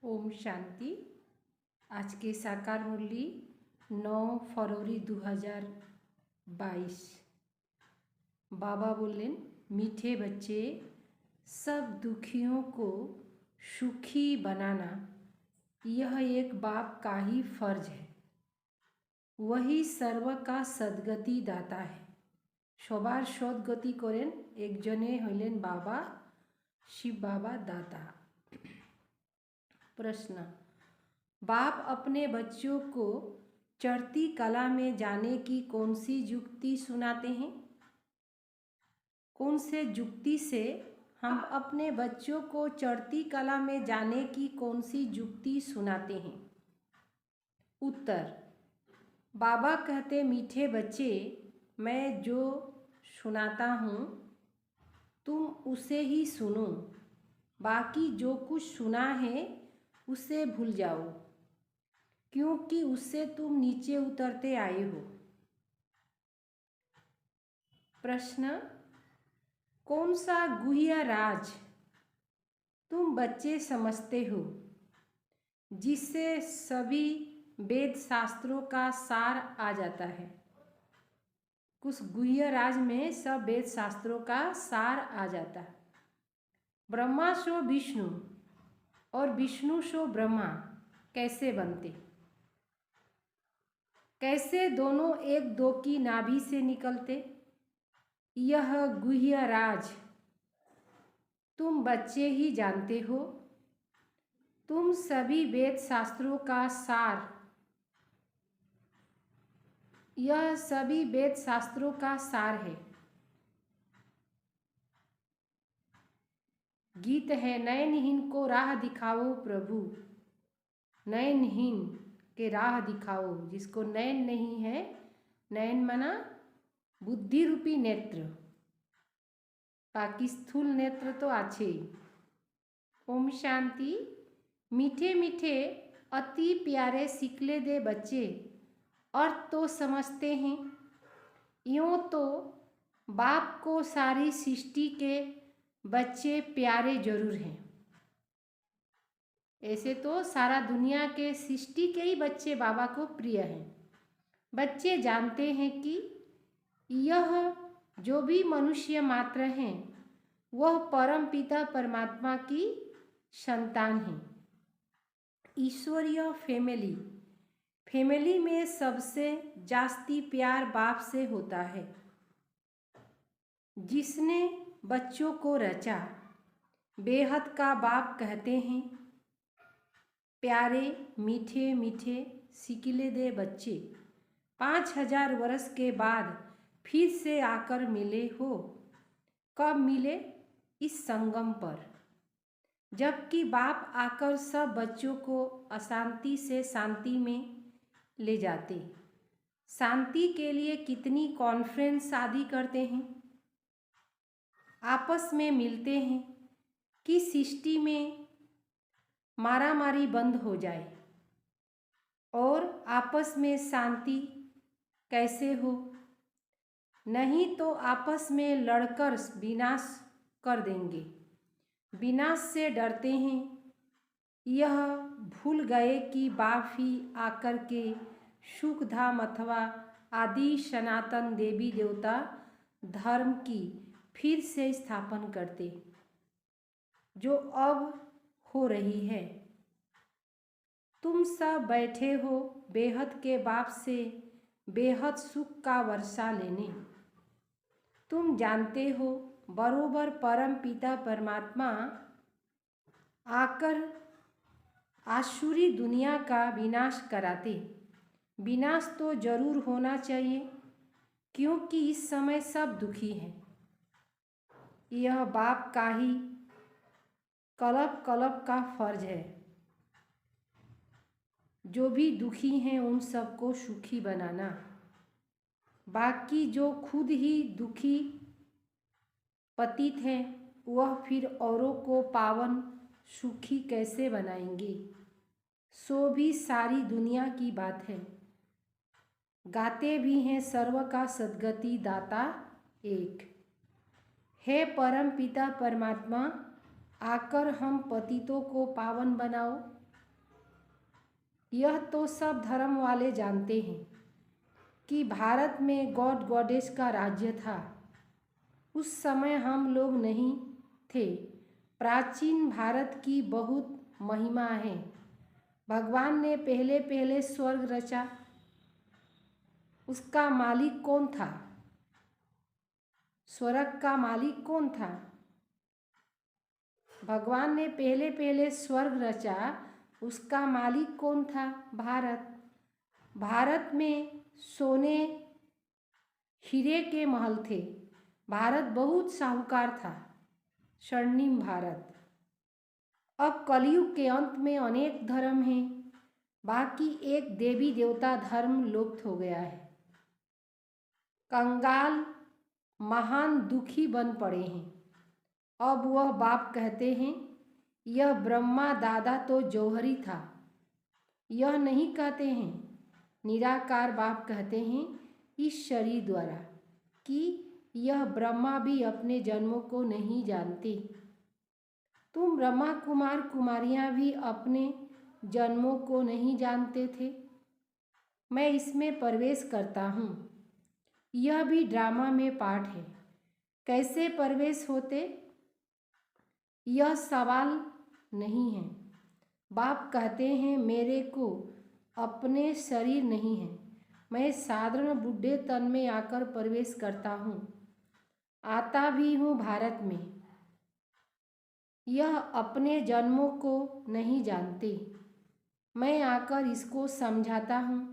ओम शांति। आज के साकार मुरली 9 फरवरी 2022। बाबा बोलें, मीठे बच्चे, सब दुखियों को सुखी बनाना यह एक बाप का ही फर्ज है। वही सर्व का सद्गति दाता है। सबार सद्गति करें एक जने हইলেন बाबा, शिव बाबा दाता। प्रश्न, बाप अपने बच्चों को चढ़ती कला में जाने की कौन सी युक्ति सुनाते हैं? कौन से युक्ति से हम अपने बच्चों को चढ़ती कला में जाने की कौन सी युक्ति सुनाते हैं? उत्तर, बाबा कहते, मीठे बच्चे, मैं जो सुनाता हूँ तुम उसे ही सुनो, बाकी जो कुछ सुना है उसे भूल जाओ, क्योंकि उससे तुम नीचे उतरते आए हो। प्रश्न, कौन सा गुह्य राज तुम बच्चे समझते हो जिससे सभी वेद शास्त्रों का सार आ जाता है? कुछ गुह्य राज में सब वेद शास्त्रों का सार आ जाता है। ब्रह्मा सो विष्णु और विष्णु सो ब्रह्मा कैसे बनते? कैसे दोनों एक दो की नाभि से निकलते? यह गुह्य राज तुम बच्चे ही जानते हो। तुम सभी वेद शास्त्रों का सार, यह सभी वेद शास्त्रों का सार है। गीत है, नयनहीन को राह दिखाओ प्रभु, नयनहीन के राह दिखाओ। जिसको नयन नहीं है, नयन माना बुद्धि रूपी नेत्र, बाकी स्थूल नेत्र तो अच्छे ही। ओम शांति। मीठे मीठे अति प्यारे सिकले दे बच्चे अर्थ तो समझते हैं। यूँ तो बाप को सारी सृष्टि के बच्चे प्यारे जरूर हैं। ऐसे तो सारा दुनिया के सृष्टि के ही बच्चे बाबा को प्रिय हैं। बच्चे जानते हैं कि यह जो भी मनुष्य मात्र हैं वह परम पिता परमात्मा की संतान है। ईश्वरीय फैमिली में सबसे जास्ती प्यार बाप से होता है, जिसने बच्चों को रचा। बेहद का बाप कहते हैं, प्यारे मीठे मीठे सिकिले दे बच्चे, 5000 वर्ष के बाद फिर से आकर मिले हो। कब मिले? इस संगम पर, जबकि बाप आकर सब बच्चों को अशांति से शांति में ले जाते। शांति के लिए कितनी कॉन्फ्रेंस आदि करते हैं, आपस में मिलते हैं कि सृष्टि में मारामारी बंद हो जाए और आपस में शांति कैसे हो। नहीं तो आपस में लड़कर विनाश कर देंगे। विनाश से डरते हैं। यह भूल गए कि बाप ही आकर के सुख धाम अथवा आदि सनातन देवी देवता धर्म की फिर से स्थापन करते, जो अब हो रही है। तुम सब बैठे हो बेहद के बाप से बेहद सुख का वर्षा लेने। तुम जानते हो बरोबर परम पिता परमात्मा आकर आसुरी दुनिया का विनाश कराते। विनाश तो जरूर होना चाहिए, क्योंकि इस समय सब दुखी हैं। यह बाप का ही कल्प कल्प का फर्ज है। जो भी दुखी हैं उन सबको सुखी बनाना। बाकी जो खुद ही दुखी पतित हैं वह फिर औरों को पावन सुखी कैसे बनाएंगे? सो भी सारी दुनिया की बात है। गाते भी हैं, सर्व का सद्गति दाता एक है। परम पिता परमात्मा आकर हम पतितों को पावन बनाओ। यह तो सब धर्म वाले जानते हैं कि भारत में गॉड गॉडेस का राज्य था। उस समय हम लोग नहीं थे। प्राचीन भारत की बहुत महिमा है। भगवान ने पहले पहले स्वर्ग रचा। उसका मालिक कौन था? स्वर्ग का मालिक कौन था? भगवान ने पहले पहले स्वर्ग रचा। उसका मालिक कौन था? भारत। भारत में सोने हीरे के महल थे। भारत बहुत साहूकार था। स्वर्णिम भारत। अब कलयुग के अंत में अनेक धर्म हैं। बाकी एक देवी देवता धर्म लुप्त हो गया है। कंगाल महान दुखी बन पड़े हैं। अब वह बाप कहते हैं यह ब्रह्मा दादा तो जौहरी था। यह नहीं कहते हैं। निराकार बाप कहते हैं इस शरीर द्वारा कि यह ब्रह्मा भी अपने जन्मों को नहीं जानते। तुम ब्रह्मा कुमार कुमारियाँ भी अपने जन्मों को नहीं जानते थे। मैं इसमें प्रवेश करता हूँ। यह भी ड्रामा में पार्ट है। कैसे प्रवेश होते, यह सवाल नहीं है। बाप कहते हैं मेरे को अपने शरीर नहीं है। मैं साधारण बुढ़े तन में आकर प्रवेश करता हूँ। आता भी हूँ भारत में। यह अपने जन्मों को नहीं जानते। मैं आकर इसको समझाता हूँ।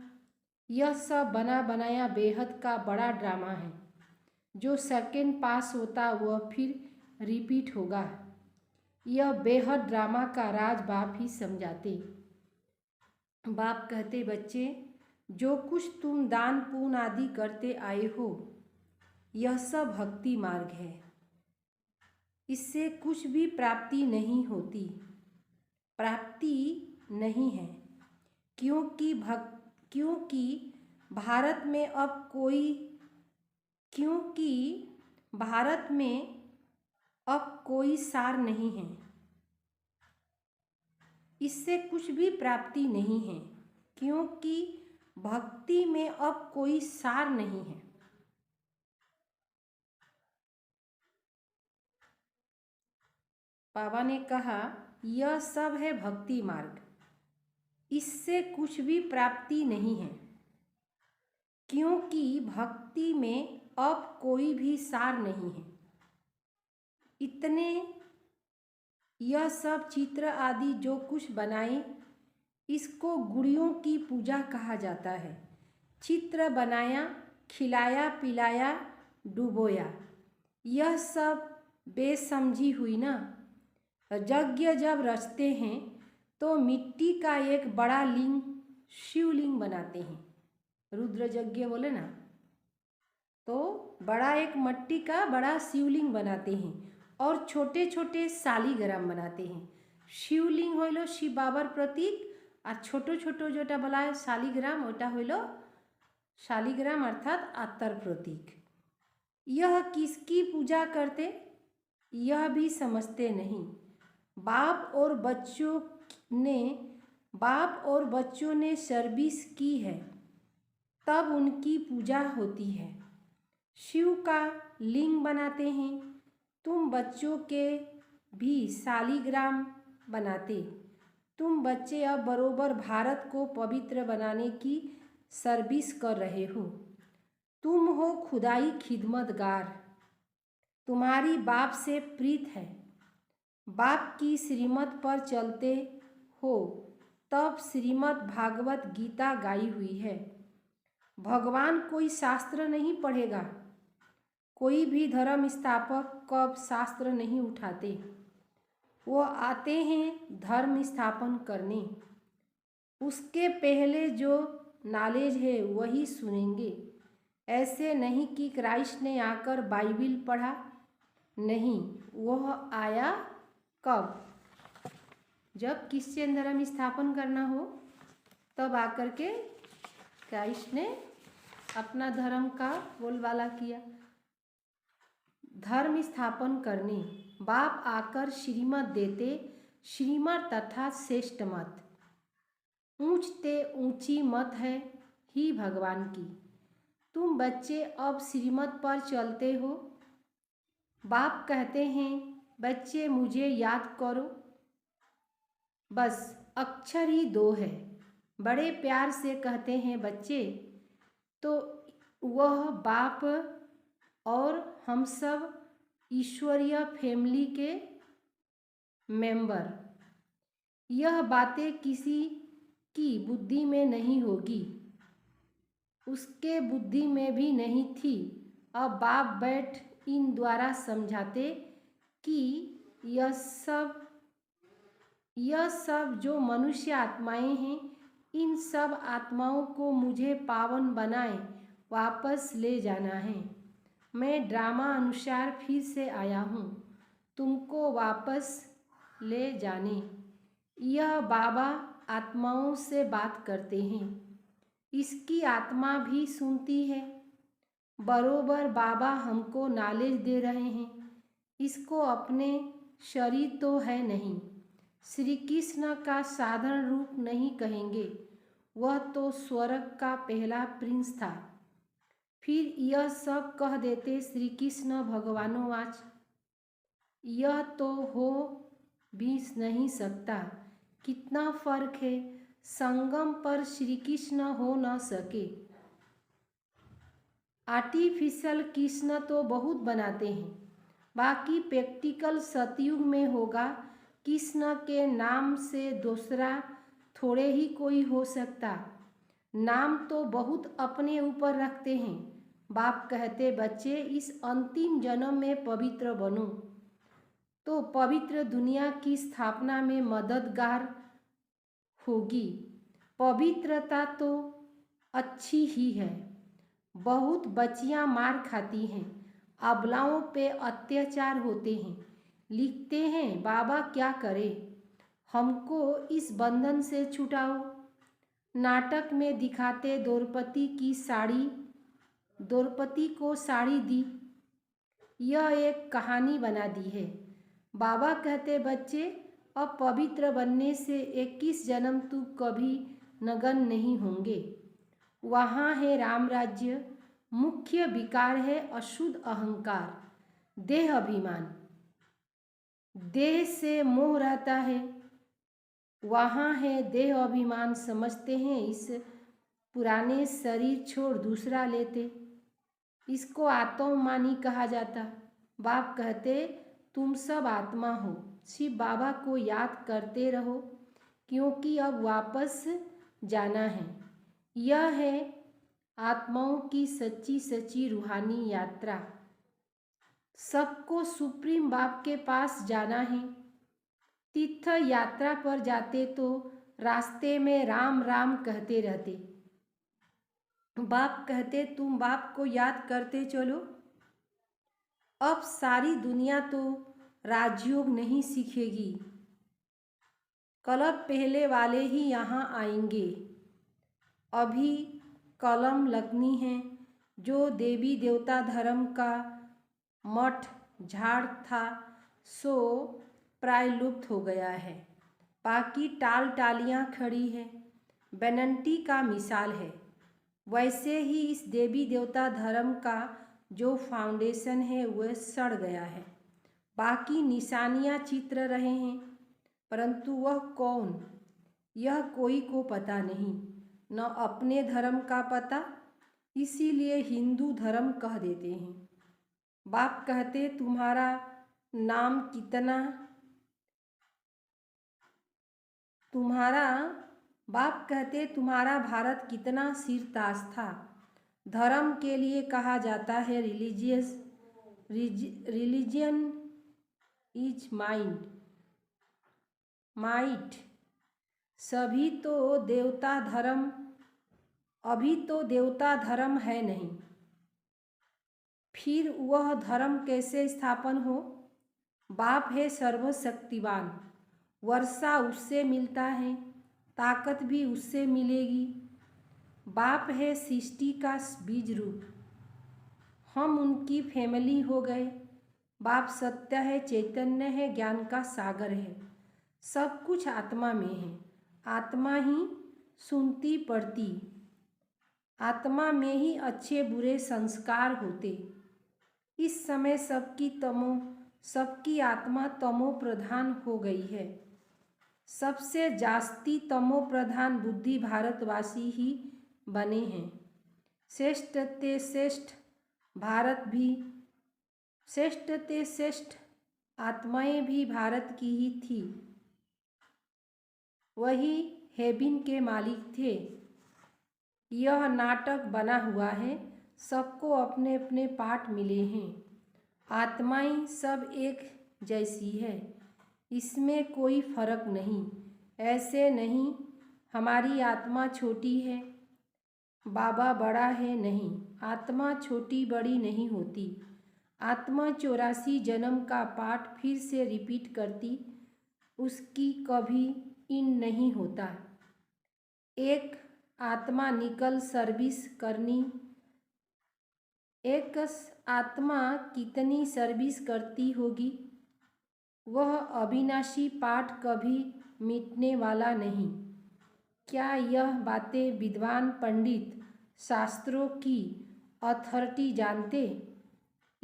यह सब बना बनाया बेहद का बड़ा ड्रामा है। जो सेकंड पास होता वह फिर रिपीट होगा। यह बेहद ड्रामा का राज बाप ही समझाते। बाप कहते बच्चे जो कुछ तुम दान पुण्य आदि करते आए हो यह सब भक्ति मार्ग है। इससे कुछ भी प्राप्ति नहीं होती। प्राप्ति नहीं है क्योंकि भारत में अब कोई सार नहीं है। इससे कुछ भी प्राप्ति नहीं है क्योंकि भक्ति में अब कोई सार नहीं है। बाबा ने कहा यह सब है भक्ति मार्ग। इससे कुछ भी प्राप्ति नहीं है क्योंकि भक्ति में अब कोई भी सार नहीं है। इतने यह सब चित्र आदि जो कुछ बनाए इसको गुड़ियों की पूजा कहा जाता है। चित्र बनाया, खिलाया पिलाया, डुबोया, यह सब बेसमझी हुई ना। यज्ञ जब रचते हैं तो मिट्टी का एक बड़ा लिंग शिवलिंग बनाते हैं। रुद्र यज्ञ बोले ना, तो बड़ा एक मिट्टी का बड़ा शिवलिंग बनाते हैं और छोटे छोटे शालिग्राम बनाते हैं। शिवलिंग होइलो शिव बाबर प्रतीक और छोटो छोटो जोटा बोला है शालिग्राम ओटा होइलो शालिग्राम अर्थात आत्तर प्रतीक। यह किसकी पूजा करते यह भी समझते नहीं। बाप और बच्चों ने सर्विस की है तब उनकी पूजा होती है। शिव का लिंग बनाते हैं। तुम बच्चों के भी शालिग्राम बनाते। तुम बच्चे अब बरोबर भारत को पवित्र बनाने की सर्विस कर रहे हो। तुम हो खुदाई खिदमतगार। तुम्हारी बाप से प्रीत है। बाप की श्रीमत पर चलते हो तब श्रीमद् भागवत गीता गाई हुई है। भगवान कोई शास्त्र नहीं पढ़ेगा। कोई भी धर्म स्थापक कब शास्त्र नहीं उठाते। वो आते हैं धर्म स्थापन करने। उसके पहले जो नॉलेज है वही सुनेंगे। ऐसे नहीं कि क्राइस्ट ने आकर बाइबिल पढ़ा। नहीं, वह आया कब? जब क्रिश्चियन धर्म स्थापन करना हो तब आकर के क्राइस्ट ने अपना धर्म का बोलबाला किया। धर्म स्थापन करने बाप आकर श्रीमत देते। श्रीमत तथा श्रेष्ठ मत। ऊंचते ऊंची मत है ही भगवान की। तुम बच्चे अब श्रीमत पर चलते हो। बाप कहते हैं बच्चे मुझे याद करो। बस अक्षर ही दो है। बड़े प्यार से कहते हैं बच्चे। तो वह बाप और हम सब ईश्वरीय फैमिली के मेंबर। यह बातें किसी की बुद्धि में नहीं होगी, उसके बुद्धि में भी नहीं थी। अब बाप बैठ इन द्वारा समझाते कि यह सब जो मनुष्य आत्माएं हैं, इन सब आत्माओं को मुझे पावन बनाए वापस ले जाना है। मैं ड्रामा अनुसार फिर से आया हूँ तुमको वापस ले जाने। यह बाबा आत्माओं से बात करते हैं, इसकी आत्मा भी सुनती है। बरोबर बाबा हमको नॉलेज दे रहे हैं। इसको अपने शरीर तो है नहीं, श्री कृष्ण का साधारण रूप नहीं कहेंगे, वह तो स्वर्ग का पहला प्रिंस था। फिर यह सब कह देते श्री कृष्ण भगवानोवाच, यह तो हो भी नहीं सकता। कितना फर्क है, संगम पर श्री कृष्ण हो न सके। आर्टिफिशियल कृष्ण तो बहुत बनाते हैं, बाकी प्रैक्टिकल सतयुग में होगा। कृष्ण के नाम से दूसरा थोड़े ही कोई हो सकता। नाम तो बहुत अपने ऊपर रखते हैं। बाप कहते बच्चे इस अंतिम जन्म में पवित्र बनो तो पवित्र दुनिया की स्थापना में मददगार होगी। पवित्रता तो अच्छी ही है। बहुत बच्चियां मार खाती हैं, अबलाओं पे अत्याचार होते हैं। लिखते हैं बाबा क्या करे, हमको इस बंधन से छुटाओ। नाटक में दिखाते द्रौपदी को साड़ी दी। यह एक कहानी बना दी है। बाबा कहते बच्चे अब पवित्र बनने से 21 जन्म तू कभी नगन नहीं होंगे। वहाँ है राम राज्य। मुख्य विकार है अशुद्ध अहंकार, देह अभिमान। देह से मोह रहता है, वहाँ है देह अभिमान। समझते हैं इस पुराने शरीर छोड़ दूसरा लेते, इसको आत्ममानी कहा जाता। बाप कहते तुम सब आत्मा हो, शिव बाबा को याद करते रहो क्योंकि अब वापस जाना है। यह है आत्माओं की सच्ची सच्ची रूहानी यात्रा। सबको सुप्रीम बाप के पास जाना है। तीर्थ यात्रा पर जाते तो रास्ते में राम राम कहते रहते। बाप कहते तुम बाप को याद करते चलो। अब सारी दुनिया तो राजयोग नहीं सीखेगी, कलम पहले वाले ही यहाँ आएंगे। अभी कलम लगनी है। जो देवी देवता धर्म का मठ झाड़ था सो प्राय लुप्त हो गया है, बाकी टाल टालियाँ खड़ी है। बेनंटी का मिसाल है। वैसे ही इस देवी देवता धर्म का जो फाउंडेशन है वह सड़ गया है। बाकी निशानियाँ चित्र रहे हैं, परंतु वह कौन, यह कोई को पता नहीं, न अपने धर्म का पता, इसीलिए हिंदू धर्म कह देते हैं। बाप कहते तुम्हारा नाम कितना, बाप कहते तुम्हारा भारत कितना सिरताज था। धर्म के लिए कहा जाता है रिलीजियन इज माइट। अभी तो देवता धर्म है नहीं, फिर वह धर्म कैसे स्थापन हो। बाप है सर्वशक्तिवान, वर्षा उससे मिलता है, ताकत भी उससे मिलेगी। बाप है सृष्टि का बीज रूप, हम उनकी फैमिली हो गए। बाप सत्य है, चैतन्य है, ज्ञान का सागर है। सब कुछ आत्मा में है, आत्मा ही सुनती पढ़ती। आत्मा में ही अच्छे बुरे संस्कार होते। इस समय सबकी आत्मा तमो प्रधान हो गई है। सबसे जास्ती तमो प्रधान बुद्धि भारतवासी ही बने हैं। श्रेष्ठ ते श्रेष्ठ भारत भी, श्रेष्ठ ते श्रेष्ठ आत्माएं भी भारत की ही थी। वही हेबिन के मालिक थे। यह नाटक बना हुआ है, सबको अपने अपने पाठ मिले हैं। आत्माएं सब एक जैसी है, इसमें कोई फर्क नहीं। ऐसे नहीं हमारी आत्मा छोटी है, बाबा बड़ा है, नहीं। आत्मा छोटी बड़ी नहीं होती। आत्मा 84 जन्म का पाठ फिर से रिपीट करती, उसकी कभी इन नहीं होता। एक आत्मा निकल सर्विस करनी, एक आत्मा कितनी सर्विस करती होगी। वह अविनाशी पाठ कभी मिटने वाला नहीं। क्या यह बातें विद्वान पंडित शास्त्रों की अथॉरिटी जानते?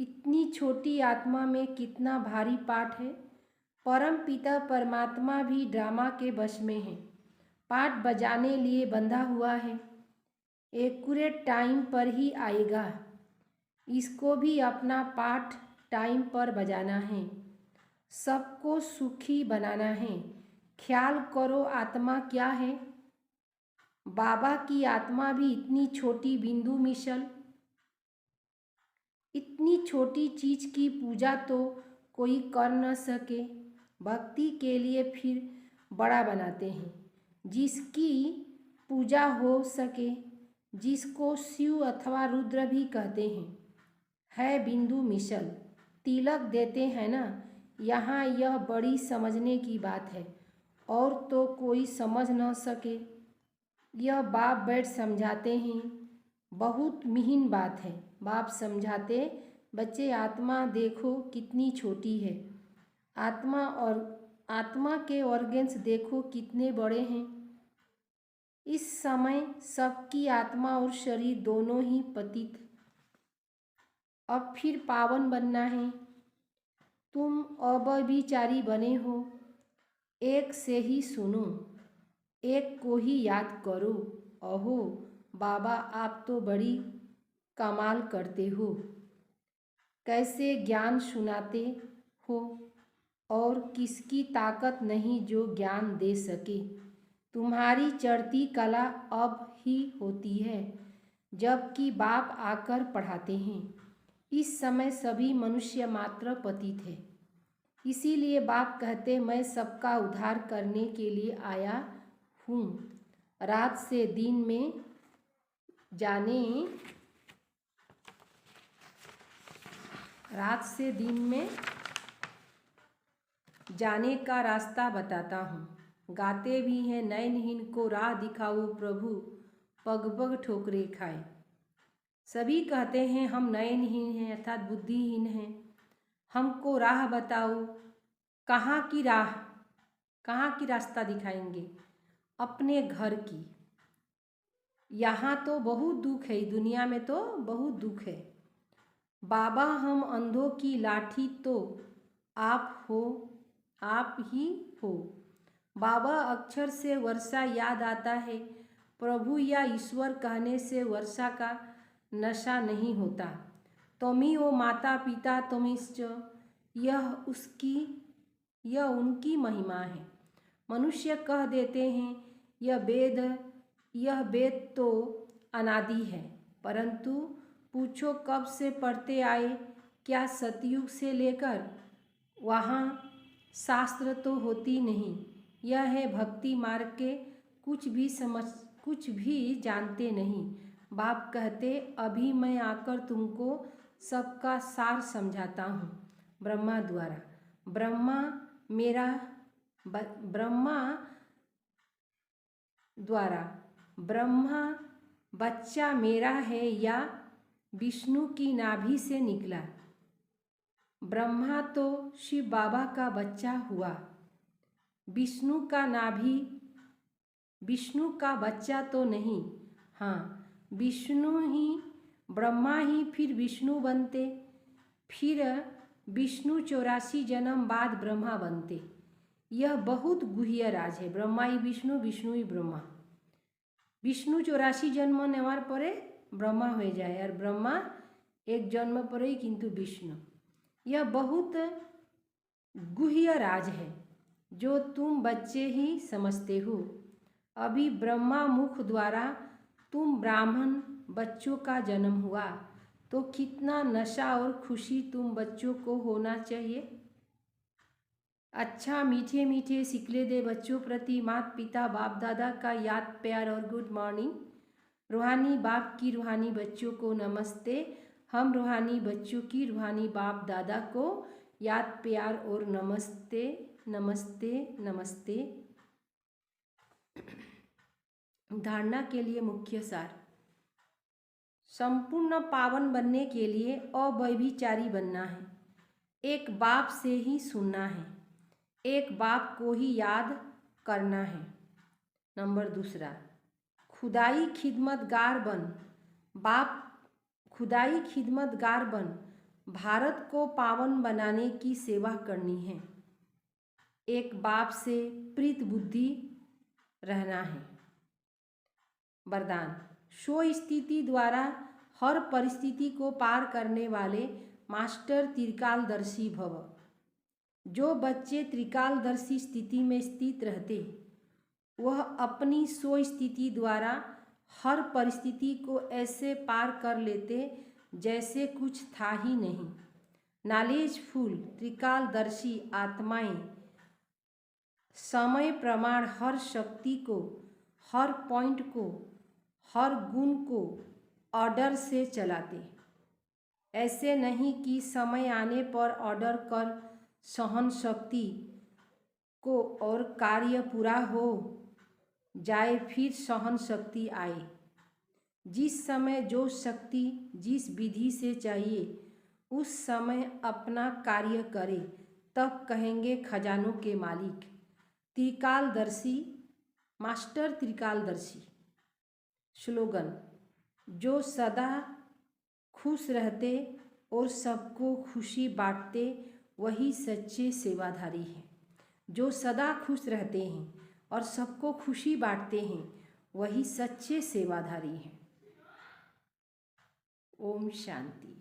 इतनी छोटी आत्मा में कितना भारी पाठ है। परम पिता परमात्मा भी ड्रामा के वश में है, पाठ बजाने लिए बंधा हुआ है। एक्यूरेट टाइम पर ही आएगा। इसको भी अपना पाठ टाइम पर बजाना है, सबको सुखी बनाना है। ख्याल करो आत्मा क्या है। बाबा की आत्मा भी इतनी छोटी बिंदु मिसल। इतनी छोटी चीज की पूजा तो कोई कर न सके, भक्ति के लिए फिर बड़ा बनाते हैं। जिसकी पूजा हो सके, जिसको शिव अथवा रुद्र भी कहते हैं, है बिंदु मिसल। तिलक देते हैं ना, यहाँ यह बड़ी समझने की बात है, और तो कोई समझ न सके। यह बाप बैठ समझाते हैं, बहुत मिहिन बात है। बाप समझाते, बच्चे आत्मा देखो कितनी छोटी है। आत्मा के ऑर्गन्स देखो कितने बड़े हैं। इस समय सबकी आत्मा और शरीर दोनों ही पतित। अब फिर पावन बनना है। तुम अव्यभिचारी बने हो, एक से ही सुनो, एक को ही याद करो। अहो बाबा, आप तो बड़ी कमाल करते हो। कैसे ज्ञान सुनाते हो, और किसकी ताकत नहीं जो ज्ञान दे सके। तुम्हारी चढ़ती कला अब ही होती है, जबकि बाप आकर पढ़ाते हैं। इस समय सभी मनुष्य मात्र पतित है। इसीलिए बाप कहते, मैं सबका उद्धार करने के लिए आया हूँ। रात से दिन में जाने का रास्ता बताता हूँ। गाते भी हैं, नयनहीन को राह दिखाओ प्रभु, पग पग ठोकरे खाए। सभी कहते हैं हम नयनहीन हैं, अर्थात बुद्धिहीन हैं, हमको राह बताओ। कहाँ की राह, कहाँ की रास्ता दिखाएंगे? अपने घर की। यहाँ तो बहुत दुख है, दुनिया में तो बहुत दुख है। बाबा, हम अंधों की लाठी तो आप हो, आप ही हो। बाबा अक्षर से वर्षा याद आता है, प्रभु या ईश्वर कहने से वर्षा का नशा नहीं होता। तुमी ओ माता पिता तुमिश्च, यह उनकी महिमा है। मनुष्य कह देते हैं यह वेद तो अनादि है, परंतु पूछो कब से पढ़ते आए, क्या सतयुग से लेकर? वहाँ शास्त्र तो होती नहीं। यह है भक्ति मार्ग के, कुछ भी जानते नहीं। बाप कहते, अभी मैं आकर तुमको सबका सार समझाता हूँ। ब्रह्मा द्वारा, ब्रह्मा बच्चा मेरा है या विष्णु की नाभि से निकला? ब्रह्मा तो शिव बाबा का बच्चा हुआ। विष्णु का नाभि विष्णु का बच्चा तो नहीं। हाँ, विष्णु ही, ब्रह्मा ही फिर विष्णु बनते, फिर विष्णु 84 जन्म बाद ब्रह्मा बनते। यह बहुत गुह्य राज है। ब्रह्मा ही विष्णु, विष्णु ही ब्रह्मा। विष्णु 84 जन्म नेवार परे ब्रह्मा हो जाए और ब्रह्मा एक जन्म पर ही किंतु विष्णु। यह बहुत गुह्य राज है जो तुम बच्चे ही समझते हो। अभी ब्रह्मा मुख द्वारा तुम ब्राह्मण बच्चों का जन्म हुआ तो कितना नशा और खुशी तुम बच्चों को होना चाहिए। अच्छा मीठे मीठे सिकले दे बच्चों प्रति माता पिता बाप दादा का याद प्यार और गुड मॉर्निंग। रूहानी बाप की रूहानी बच्चों को नमस्ते। हम रूहानी बच्चों की रूहानी बाप दादा को याद प्यार और नमस्ते नमस्ते नमस्ते। धारणा के लिए मुख्य सार। संपूर्ण पावन बनने के लिए अव्यभिचारी बनना है। एक बाप से ही सुनना है, एक बाप को ही याद करना है। नंबर दूसरा, खुदाई खिदमतगार बन। बाप खुदाई खिदमतगार बन भारत को पावन बनाने की सेवा करनी है। एक बाप से प्रीत बुद्धि रहना है। वरदान, स्व स्थिति द्वारा हर परिस्थिति को पार करने वाले मास्टर त्रिकालदर्शी भव। जो बच्चे त्रिकालदर्शी स्थिति में स्थित रहते वह अपनी स्व स्थिति द्वारा हर परिस्थिति को ऐसे पार कर लेते जैसे कुछ था ही नहीं। नॉलेजफुल त्रिकालदर्शी आत्माएं समय प्रमाण हर शक्ति को, हर पॉइंट को, हर गुण को ऑर्डर से चलाते। ऐसे नहीं कि समय आने पर ऑर्डर कर सहन शक्ति को और कार्य पूरा हो जाए फिर सहन शक्ति आए। जिस समय जो शक्ति जिस विधि से चाहिए उस समय अपना कार्य करे तब कहेंगे खजानों के मालिक। त्रिकालदर्शी मास्टर त्रिकालदर्शी। स्लोगन, जो सदा खुश रहते और सबको खुशी बांटते वही सच्चे सेवाधारी हैं। जो सदा खुश रहते हैं और सबको खुशी बांटते हैं वही सच्चे सेवाधारी हैं। ओम शांति।